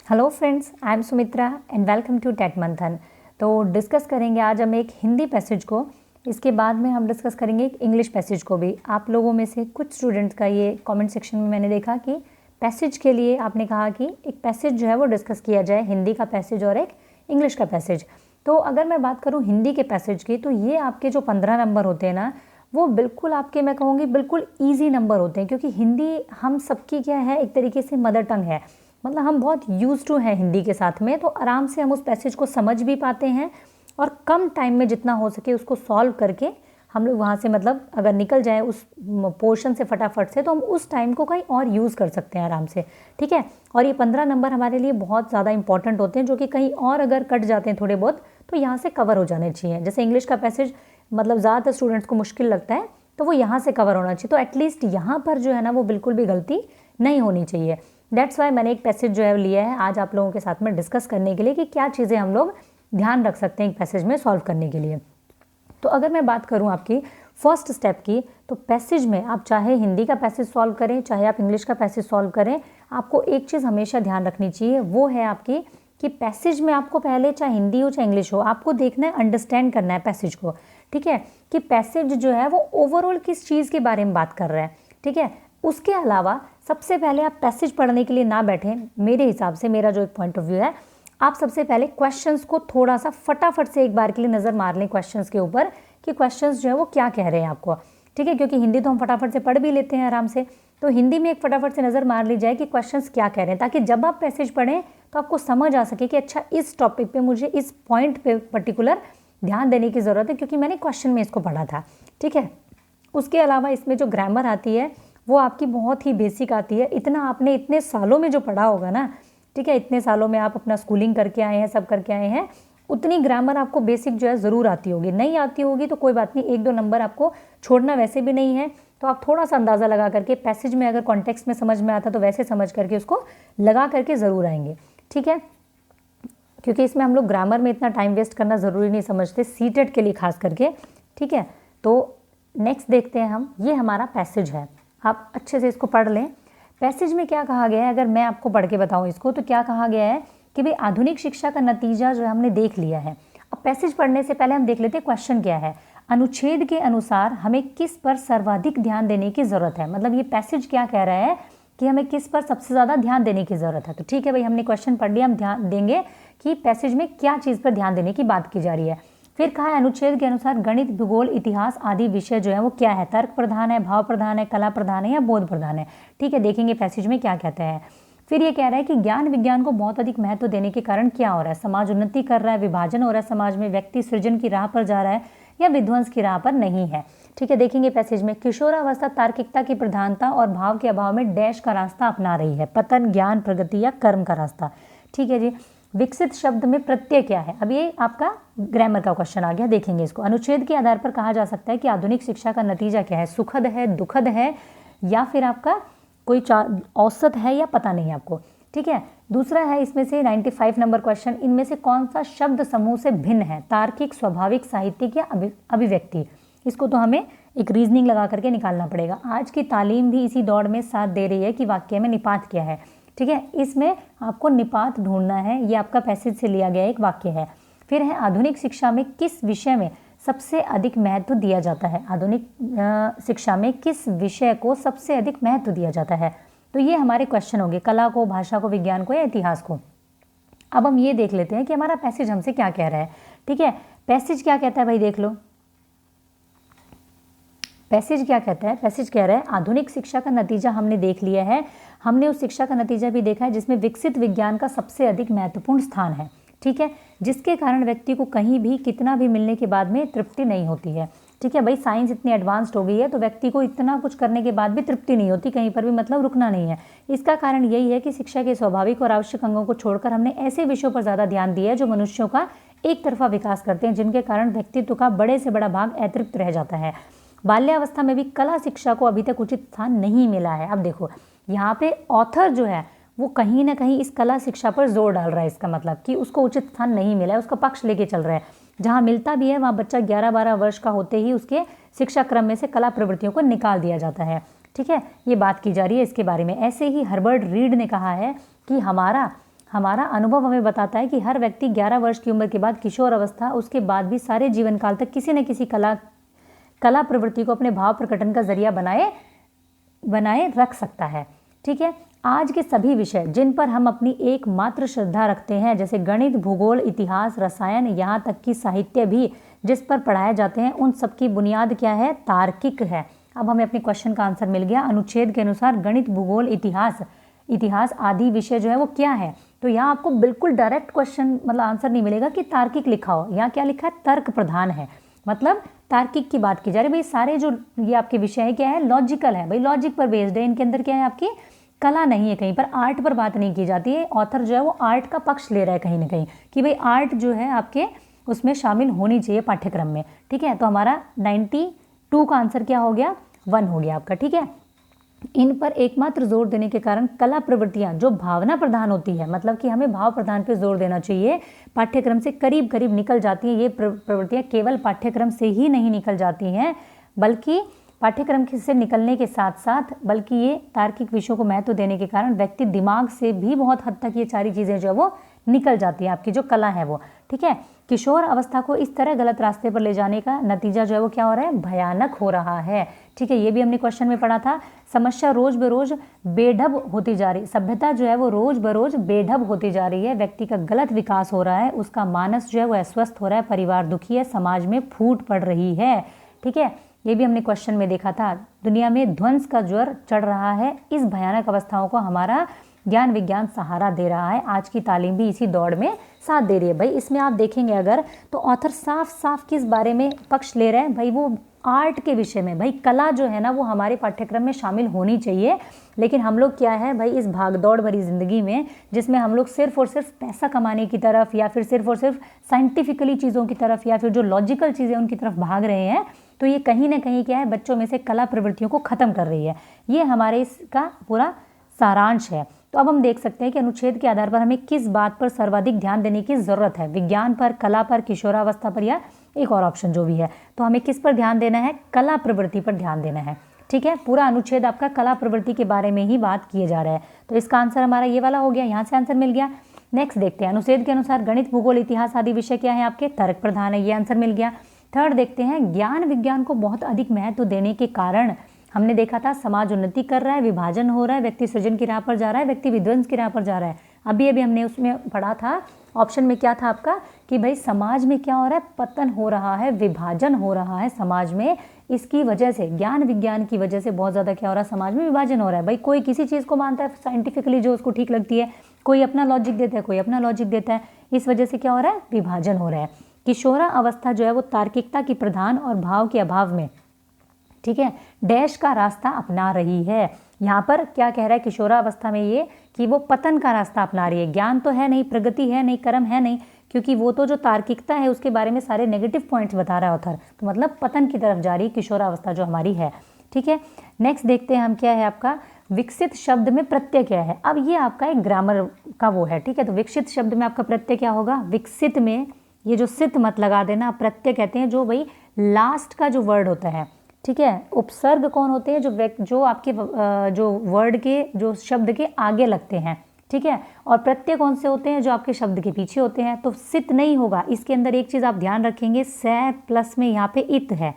Hello friends, I am Sumitra and welcome to tech Manthan. तो discuss करेंगे आज हम एक हिंदी पैसेज को, इसके बाद में हम डिस्कस करेंगे एक इंग्लिश पैसेज को भी। आप लोगों में से कुछ स्टूडेंट्स का ये कमेंट सेक्शन में मैंने देखा कि पैसेज के लिए आपने कहा कि एक पैसेज जो है वो डिस्कस किया जाए, हिंदी का पैसेज और एक इंग्लिश का पैसेज। तो अगर मैं बात करूँ हिंदी के पैसेज की, तो ये आपके जो 15 नंबर होते हैं ना, वो बिल्कुल आपके, मैं कहूँगी बिल्कुल ईजी नंबर होते हैं, क्योंकि हिंदी हम सबकी क्या है, एक तरीके से मदर टंग है। मतलब हम बहुत यूज टू हैं हिंदी के साथ में, तो आराम से हम उस पैसेज को समझ भी पाते हैं और कम टाइम में जितना हो सके उसको सॉल्व करके हम लोग वहाँ से, मतलब अगर निकल जाए उस पोर्शन से फटाफट से, तो हम उस टाइम को कहीं और यूज़ कर सकते हैं आराम से। ठीक है, और ये 15 नंबर हमारे लिए बहुत ज़्यादा इंपॉर्टेंट होते हैं, जो कि कहीं और अगर कट जाते हैं थोड़े बहुत तो यहाँ से कवर हो जाने चाहिए। जैसे इंग्लिश का पैसेज मतलब ज़्यादातर स्टूडेंट्स को मुश्किल लगता है, तो वो यहाँ से कवर होना चाहिए। तो एटलीस्ट यहाँ पर जो है ना, वो बिल्कुल भी गलती नहीं होनी चाहिए। दैट्स वाई मैंने एक पैसेज जो है लिया है आज आप लोगों के साथ में डिस्कस करने के लिए कि क्या चीज़ें हम लोग ध्यान रख सकते हैं एक पैसेज में सॉल्व करने के लिए। तो अगर मैं बात करूं आपकी फर्स्ट स्टेप की, तो पैसेज में आप चाहे हिंदी का पैसेज सॉल्व करें, चाहे आप इंग्लिश का पैसेज सॉल्व करें, आपको एक चीज़ हमेशा ध्यान रखनी चाहिए, वो है आपकी कि पैसेज में आपको पहले चाहे हिंदी हो चाहे इंग्लिश हो, आपको देखना है, अंडरस्टैंड करना है पैसेज को। ठीक है, कि पैसेज जो है वो ओवरऑल किस चीज़ के बारे में बात कर रहा है। ठीक है, उसके अलावा सबसे पहले आप पैसेज पढ़ने के लिए ना बैठें। मेरे हिसाब से, मेरा जो एक पॉइंट ऑफ व्यू है, आप सबसे पहले क्वेश्चंस को थोड़ा सा फटाफट से एक बार के लिए नज़र मार लें क्वेश्चंस के ऊपर, कि क्वेश्चंस जो है वो क्या कह रहे हैं आपको। ठीक है, क्योंकि हिंदी तो हम फटाफट से पढ़ भी लेते हैं आराम से, तो हिंदी में एक फटाफट से नज़र मार ली जाए कि क्वेश्चंस क्या कह रहे हैं, ताकि जब आप पैसेज पढ़ें तो आपको समझ आ सके कि अच्छा, इस टॉपिक पे मुझे इस पॉइंट पे पर्टिकुलर ध्यान देने की ज़रूरत है, क्योंकि मैंने क्वेश्चन में इसको पढ़ा था। ठीक है, उसके अलावा इसमें जो ग्रामर आती है वो आपकी बहुत ही बेसिक आती है। इतना आपने इतने सालों में जो पढ़ा होगा ना, ठीक है, इतने सालों में आप अपना स्कूलिंग करके आए हैं, सब करके आए हैं, उतनी ग्रामर आपको बेसिक जो है ज़रूर आती होगी। नहीं आती होगी तो कोई बात नहीं, 1-2 नंबर आपको छोड़ना वैसे भी नहीं है, तो आप थोड़ा सा अंदाज़ा लगा करके पैसेज में अगर कॉन्टेक्स्ट में समझ में आता तो वैसे समझ करके उसको लगा करके ज़रूर आएंगे। ठीक है, क्योंकि इसमें हम लोग ग्रामर में इतना टाइम वेस्ट करना ज़रूरी नहीं समझते, सीटेट के लिए खास करके। ठीक है, तो नेक्स्ट देखते हैं हम, ये हमारा पैसेज है, आप अच्छे से इसको पढ़ लें। पैसेज में क्या कहा गया है, अगर मैं आपको पढ़ के बताऊं इसको, तो क्या कहा गया है कि भाई आधुनिक शिक्षा का नतीजा जो है हमने देख लिया है। अब पैसेज पढ़ने से पहले हम देख लेते हैं क्वेश्चन क्या है। अनुच्छेद के अनुसार हमें किस पर सर्वाधिक ध्यान देने की ज़रूरत है। मतलब ये पैसेज क्या कह रहा है कि हमें किस पर सबसे ज़्यादा ध्यान देने की ज़रूरत है। तो ठीक है भाई, हमने क्वेश्चन पढ़ लिया, हम ध्यान देंगे कि पैसेज में क्या चीज़ पर ध्यान देने की बात की जा रही है। फिर कहा है अनुच्छेद के अनुसार गणित, भूगोल, इतिहास आदि विषय जो है वो क्या है, तर्क प्रधान है, भाव प्रधान है, कला प्रधान है या बोध प्रधान है। ठीक है, देखेंगे पैसेज में क्या कहते हैं। फिर ये कह रहा है कि ज्ञान विज्ञान को बहुत अधिक महत्व देने के कारण क्या हो रहा है, समाज उन्नति कर रहा है, विभाजन हो रहा है समाज में, व्यक्ति सृजन की राह पर जा रहा है या विध्वंस की राह पर नहीं है। ठीक है, देखेंगे पैसेज में किशोरावस्था तार्किकता की प्रधानता और भाव के अभाव में डैश का रास्ता अपना रही है, पतन, ज्ञान, प्रगति या कर्म का रास्ता। ठीक है जी, विकसित शब्द में प्रत्यय क्या है। अब ये आपका ग्रामर का क्वेश्चन आ गया, देखेंगे इसको। अनुच्छेद के आधार पर कहा जा सकता है कि आधुनिक शिक्षा का नतीजा क्या है, सुखद है, दुखद है या फिर आपका कोई औसत है या पता नहीं आपको। ठीक है, दूसरा है इसमें से 95 नंबर क्वेश्चन, इनमें से कौन सा शब्द समूह से भिन्न है, तार्किक, स्वाभाविक, साहित्यिक या अभिव्यक्ति। इसको तो हमें एक रीजनिंग लगा करके निकालना पड़ेगा। आज की तालीम भी इसी दौड़ में साथ दे रही है कि वाक्य में निपात क्या है। ठीक है, इसमें आपको निपात ढूंढना है, ये आपका पैसेज से लिया गया एक वाक्य है। फिर है आधुनिक शिक्षा में किस विषय में सबसे अधिक महत्व दिया जाता है, आधुनिक शिक्षा में किस विषय को सबसे अधिक महत्व दिया जाता है। तो ये हमारे क्वेश्चन होंगे, कला को, भाषा को, विज्ञान को या इतिहास को। अब हम ये देख लेते हैं कि हमारा पैसेज हमसे क्या कह रहा है। ठीक है, पैसेज क्या कहता है भाई, देख लो पैसेज क्या कहता है। पैसेज कह रहा है आधुनिक शिक्षा का नतीजा हमने देख लिया है, हमने उस शिक्षा का नतीजा भी देखा है जिसमें विकसित विज्ञान का सबसे अधिक महत्वपूर्ण स्थान है। ठीक है, जिसके कारण व्यक्ति को कहीं भी कितना भी मिलने के बाद में तृप्ति नहीं होती है। ठीक है भाई, साइंस इतनी एडवांस्ड हो गई है तो व्यक्ति को इतना कुछ करने के बाद भी तृप्ति नहीं होती, कहीं पर भी मतलब रुकना नहीं है। इसका कारण यही है कि शिक्षा के स्वाभाविक और आवश्यक अंगों को छोड़कर हमने ऐसे विषयों पर ज़्यादा ध्यान दिया है जो मनुष्यों का एक तरफा विकास करते हैं, जिनके कारण व्यक्तित्व का बड़े से बड़ा भाग अतृप्त रह जाता है। बाल्यावस्था में भी कला शिक्षा को अभी तक उचित स्थान नहीं मिला है। अब देखो यहाँ पे ऑथर जो है वो कहीं ना कहीं इस कला शिक्षा पर जोर डाल रहा है, इसका मतलब कि उसको उचित स्थान नहीं मिला है, उसका पक्ष लेके चल रहा है। जहाँ मिलता भी है वहाँ बच्चा 11-12 वर्ष का होते ही उसके शिक्षा क्रम में से कला प्रवृत्तियों को निकाल दिया जाता है। ठीक है, ये बात की जा रही है इसके बारे में। ऐसे ही हर्बर्ट रीड ने कहा है कि हमारा हमारा अनुभव हमें बताता है कि हर व्यक्ति 11 वर्ष की उम्र के बाद किशोर अवस्था, उसके बाद भी सारे जीवन काल तक किसी न किसी कला प्रवृत्ति को अपने भाव प्रकटन का जरिया बनाए रख सकता है। ठीक है, आज के सभी विषय जिन पर हम अपनी एकमात्र श्रद्धा रखते हैं, जैसे गणित, भूगोल, इतिहास, रसायन, यहाँ तक कि साहित्य भी जिस पर पढ़ाए जाते हैं, उन सबकी बुनियाद क्या है? तार्किक है। अब हमें अपने क्वेश्चन का आंसर मिल गया। अनुच्छेद के अनुसार गणित, भूगोल, इतिहास आदि विषय जो है वो क्या है? तो यहाँ आपको बिल्कुल डायरेक्ट क्वेश्चन मतलब आंसर नहीं मिलेगा कि तार्किक लिखा हो। यहाँ क्या लिखा है? तर्क प्रधान है, मतलब तार्किक की बात की जा रही है। भाई सारे जो ये आपके विषय है क्या है? लॉजिकल है, भाई लॉजिक पर बेस्ड है। इनके अंदर क्या है? आपकी कला नहीं है, कहीं पर आर्ट पर बात नहीं की जाती है। ऑथर जो है वो आर्ट का पक्ष ले रहा है कहीं ना कहीं कि भाई आर्ट जो है आपके उसमें शामिल होनी चाहिए पाठ्यक्रम में। ठीक है, तो हमारा 92 का आंसर क्या हो गया? 1 हो गया आपका। ठीक है, इन पर एकमात्र जोर देने के कारण कला प्रवृत्तियां जो भावना प्रधान होती है, मतलब कि हमें भाव प्रधान पे जोर देना चाहिए, पाठ्यक्रम से करीब करीब निकल जाती हैं। ये प्रवृत्तियां केवल पाठ्यक्रम से ही नहीं निकल जाती हैं, बल्कि पाठ्यक्रम से निकलने के साथ साथ बल्कि ये तार्किक विषयों को महत्व देने के कारण व्यक्ति दिमाग से भी बहुत हद तक ये सारी चीज़ें जो है वो निकल जाती है, आपकी जो कला है वो। ठीक है, किशोर अवस्था को इस तरह गलत रास्ते पर ले जाने का नतीजा जो है वो क्या हो रहा है? भयानक हो रहा है। ठीक है, ये भी हमने क्वेश्चन में पढ़ा था। समस्या रोज बरोज बेढब होती जा रही, सभ्यता जो है वो रोज बरोज बेढब होती जा रही है। व्यक्ति का गलत विकास हो रहा है, उसका मानस जो है वो अस्वस्थ हो रहा है, परिवार दुखी है, समाज में फूट पड़ रही है। ठीक है, ये भी हमने क्वेश्चन में देखा था। दुनिया में ध्वंस का ज्वर चढ़ रहा है। इस भयानक अवस्थाओं को हमारा ज्ञान विज्ञान सहारा दे रहा है। आज की तालीम भी इसी दौड़ में साथ दे रही है। भाई इसमें आप देखेंगे अगर तो ऑथर साफ साफ किस बारे में पक्ष ले रहे हैं? भाई वो आर्ट के विषय में। भाई कला जो है ना वो हमारे पाठ्यक्रम में शामिल होनी चाहिए, लेकिन हम लोग क्या है भाई इस भागदौड़ भरी ज़िंदगी में जिसमें हम लोग सिर्फ और सिर्फ पैसा कमाने की तरफ या फिर सिर्फ और सिर्फ साइंटिफिकली चीज़ों की तरफ या फिर जो लॉजिकल चीज़ें उनकी तरफ भाग रहे हैं, तो ये कहीं ना कहीं क्या है बच्चों में से कला प्रवृत्तियों को ख़त्म कर रही है। ये हमारे इसका पूरा सारांश है। तो अब हम देख सकते हैं कि अनुच्छेद के आधार पर हमें किस बात पर सर्वाधिक ध्यान देने की ज़रूरत है? विज्ञान पर, कला पर, किशोरावस्था पर, या एक और ऑप्शन जो भी है। तो हमें किस पर ध्यान देना है? कला प्रवृत्ति पर ध्यान देना है। ठीक है, पूरा अनुच्छेद आपका कला प्रवृत्ति के बारे में ही बात किए जा रहा है। तो इसका आंसर हमारा ये वाला हो गया, यहाँ से आंसर मिल गया। नेक्स्ट देखते हैं, अनुच्छेद के अनुसार गणित, भूगोल, इतिहास आदि विषय क्या है आपके? तर्क प्रधान है, ये आंसर मिल गया। थर्ड देखते हैं, ज्ञान विज्ञान को बहुत अधिक महत्व देने के कारण हमने देखा था समाज उन्नति कर रहा है, विभाजन हो रहा है, व्यक्ति सृजन की राह पर जा रहा है, व्यक्ति विध्वंस की राह पर जा रहा है। अभी हमने उसमें पढ़ा था, ऑप्शन में क्या था आपका कि भाई समाज में क्या हो रहा है? पतन हो रहा है, विभाजन हो रहा है समाज में। इसकी वजह से ज्ञान विज्ञान की वजह से बहुत ज़्यादा क्या हो रहा है? समाज में विभाजन हो रहा है। भाई कोई किसी चीज़ को मानता है साइंटिफिकली जो उसको ठीक लगती है, कोई अपना लॉजिक देता है, कोई अपना लॉजिक देता है। इस वजह से क्या हो रहा है? विभाजन हो रहा है। किशोरा अवस्था जो है वो तार्किकता की प्रधान और भाव के अभाव में, ठीक है, डैश का रास्ता अपना रही है। यहाँ पर क्या कह रहा है किशोरावस्था में? ये कि वो पतन का रास्ता अपना रही है। ज्ञान तो है नहीं, प्रगति है नहीं, कर्म है नहीं, क्योंकि वो तो जो तार्किकता है उसके बारे में सारे नेगेटिव पॉइंट्स बता रहा है ऑथर। तो मतलब पतन की तरफ जा रही किशोरावस्था जो हमारी है। ठीक है, नेक्स्ट देखते हैं हम क्या है आपका विकसित शब्द में प्रत्यय क्या है। अब ये आपका एक ग्रामर का वो है। ठीक है, तो विकसित शब्द में आपका प्रत्यय क्या होगा? विकसित में ये जो सित मत लगा देना, प्रत्यय कहते हैं जो भाई लास्ट का जो वर्ड होता है। ठीक है, उपसर्ग कौन होते हैं? जो आपके जो वर्ड के जो शब्द के आगे लगते हैं। ठीक है, और प्रत्यय कौन से होते हैं? जो आपके शब्द के पीछे होते हैं। तो सित नहीं होगा, इसके अंदर एक चीज़ आप ध्यान रखेंगे, से प्लस में यहाँ पे इत है,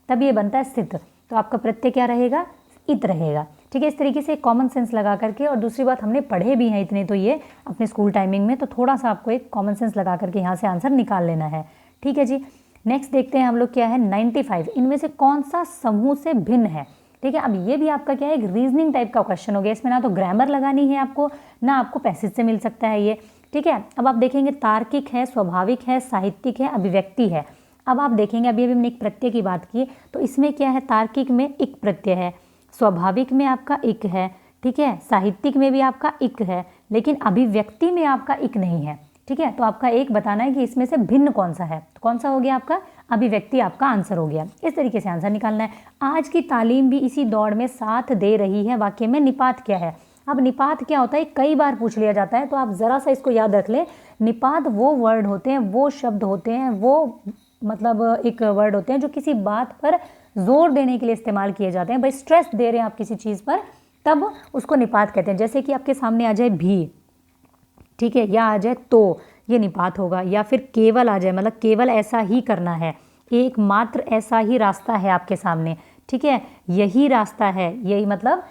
तब ये बनता है सित। तो आपका प्रत्यय क्या रहेगा? इत रहेगा। ठीक है, इस तरीके से कॉमन सेंस लगा करके, और दूसरी बात हमने पढ़े भी हैं इतने तो ये अपने स्कूल टाइमिंग में, तो थोड़ा सा आपको एक कॉमन सेंस लगा करके यहाँ से आंसर निकाल लेना है। ठीक है जी, नेक्स्ट देखते हैं हम लोग क्या है 95, इनमें से कौन सा समूह से भिन्न है? ठीक है, अब ये भी आपका क्या है एक रीजनिंग टाइप का क्वेश्चन हो गया। इसमें ना तो ग्रामर लगानी है आपको, ना आपको पैसेज से मिल सकता है ये। ठीक है, अब आप देखेंगे तार्किक है, स्वाभाविक है, साहित्यिक है, अभिव्यक्ति है। अब आप देखेंगे अभी हमने एक प्रत्यय की बात की, तो इसमें क्या है? तार्किक में इक प्रत्यय है, स्वाभाविक में आपका इक है, ठीक है, साहित्यिक में भी आपका इक है, लेकिन अभिव्यक्ति में आपका इक नहीं है। ठीक है, तो आपका एक बताना है कि इसमें से भिन्न कौन सा है। तो कौन सा हो गया आपका? अभिव्यक्ति आपका आंसर हो गया। इस तरीके से आंसर निकालना है। आज की तालीम भी इसी दौड़ में साथ दे रही है। वाक्य में निपात क्या है? अब निपात क्या होता है कई बार पूछ लिया जाता है, तो आप ज़रा सा इसको याद रख लें। निपात वो वर्ड होते हैं, वो शब्द होते हैं, वो मतलब एक वर्ड होते हैं जो किसी बात पर जोर देने के लिए इस्तेमाल किए जाते हैं। भाई स्ट्रेस दे रहे हैं आप किसी चीज़ पर, तब उसको निपात कहते हैं। जैसे कि आपके सामने आ जाए भी, ठीक है, या आ जाए तो, ये निपात होगा, या फिर केवल आ जाए, मतलब केवल ऐसा ही करना है, एकमात्र ऐसा ही रास्ता है आपके सामने, ठीक है, यही रास्ता है, यही मतलब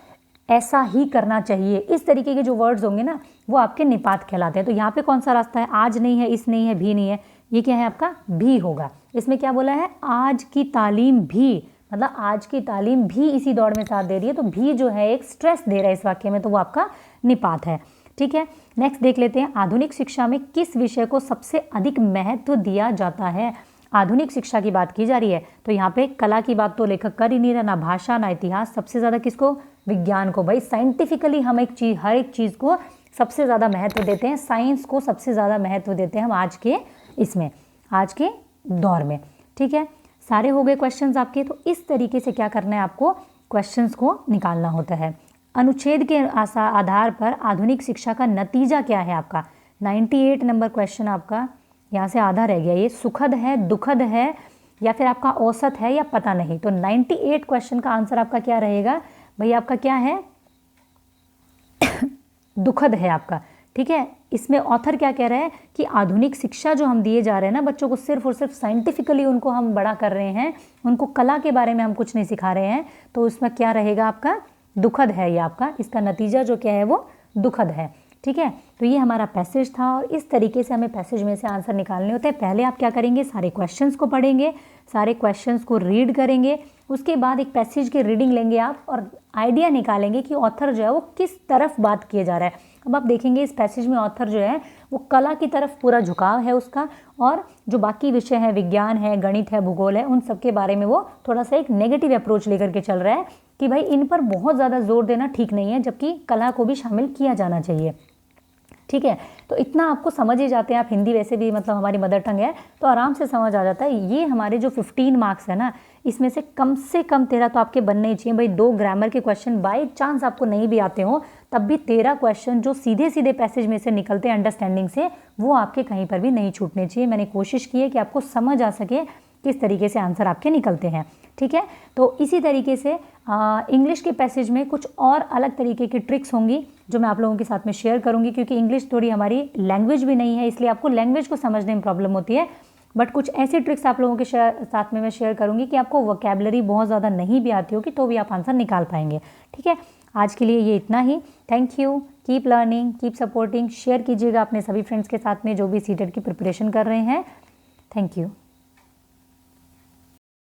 ऐसा ही करना चाहिए, इस तरीके के जो वर्ड्स होंगे ना वो आपके निपात कहलाते हैं। तो यहाँ पे कौन सा रास्ता है, आज नहीं है, इस नहीं है, भी नहीं है, ये क्या है आपका भी होगा। इसमें क्या बोला है, आज की तालीम भी, मतलब आज की तालीम भी इसी दौड़ में साथ दे रही है, तो भी जो है एक स्ट्रेस दे रहा है इस वाक्य में, तो वो आपका निपात है। ठीक है, नेक्स्ट देख लेते हैं, आधुनिक शिक्षा में किस विषय को सबसे अधिक महत्व दिया जाता है। आधुनिक शिक्षा की बात की जा रही है, तो यहाँ पे कला की बात तो लेखक कर ही नहीं रहा, ना भाषा ना इतिहास, सबसे ज़्यादा किसको, विज्ञान को। भाई साइंटिफिकली हम एक चीज़, हर एक चीज़ को सबसे ज़्यादा महत्व देते हैं, साइंस को सबसे ज़्यादा महत्व देते हैं हम आज के इसमें, आज के दौर में। ठीक है, सारे हो गए क्वेश्चंस आपके। तो इस तरीके से क्या करना है आपको, क्वेश्चंस को निकालना होता है। अनुच्छेद के आधार पर आधुनिक शिक्षा का नतीजा क्या है आपका, 98 नंबर क्वेश्चन आपका, यहाँ से आधा रह गया, ये सुखद है, दुखद है, या फिर आपका औसत है, या पता नहीं। तो 98 क्वेश्चन का आंसर आपका क्या रहेगा भाई, आपका क्या है दुखद है आपका। ठीक है, इसमें ऑथर क्या कह रहा है कि आधुनिक शिक्षा जो हम दिए जा रहे हैं ना बच्चों को, सिर्फ और सिर्फ साइंटिफिकली उनको हम बड़ा कर रहे हैं, उनको कला के बारे में हम कुछ नहीं सिखा रहे हैं, तो उसमें क्या रहेगा आपका दुखद है, ये आपका इसका नतीजा जो क्या है वो दुखद है। ठीक है, तो ये हमारा पैसेज था, और इस तरीके से हमें पैसेज में से आंसर निकालने होते हैं। पहले आप क्या करेंगे, सारे क्वेश्चंस को पढ़ेंगे, सारे क्वेश्चंस को रीड करेंगे, उसके बाद एक पैसेज की रीडिंग लेंगे आप, और आइडिया निकालेंगे कि ऑथर जो है वो किस तरफ बात किए जा रहा है। अब आप देखेंगे इस पैसेज में ऑथर जो है वो कला की तरफ पूरा झुकाव है उसका, और जो बाकी विषय हैं, विज्ञान है, गणित है, भूगोल है, उन सब के बारे में वो थोड़ा सा एक नेगेटिव अप्रोच लेकर के चल रहा है कि भाई इन पर बहुत ज़्यादा जोर देना ठीक नहीं है, जबकि कला को भी शामिल किया जाना चाहिए। ठीक है, तो इतना आपको समझ ही जाते हैं आप, हिंदी वैसे भी मतलब हमारी मदर टंग है, तो आराम से समझ आ जाता है। ये हमारे जो 15 मार्क्स है ना, इसमें से कम 13 तो आपके बनने ही चाहिए भाई। 2 ग्रामर के क्वेश्चन बाई चांस आपको नहीं भी आते हो, तब भी 13 क्वेश्चन जो सीधे सीधे पैसेज में से निकलते हैं अंडरस्टैंडिंग से, वो आपके कहीं पर भी नहीं छूटने चाहिए। मैंने कोशिश की है कि आपको समझ आ सके किस तरीके से आंसर आपके निकलते हैं। ठीक है, तो इसी तरीके से इंग्लिश के पैसेज में कुछ और अलग तरीके की ट्रिक्स होंगी जो मैं आप लोगों के साथ में शेयर करूंगी, क्योंकि इंग्लिश थोड़ी हमारी लैंग्वेज भी नहीं है, इसलिए आपको लैंग्वेज को समझने में प्रॉब्लम होती है। बट कुछ ऐसी ट्रिक्स आप लोगों के साथ में मैं शेयर करूंगी कि आपको वोकैबुलरी बहुत ज़्यादा नहीं भी आती होगी तो भी आप आंसर निकाल पाएंगे। ठीक है, आज के लिए ये इतना ही। Thank you, keep learning, keep supporting, share कीजिएगा अपने सभी फ्रेंड्स के साथ में जो भी सीटेट की प्रिपरेशन कर रहे हैं। Thank you.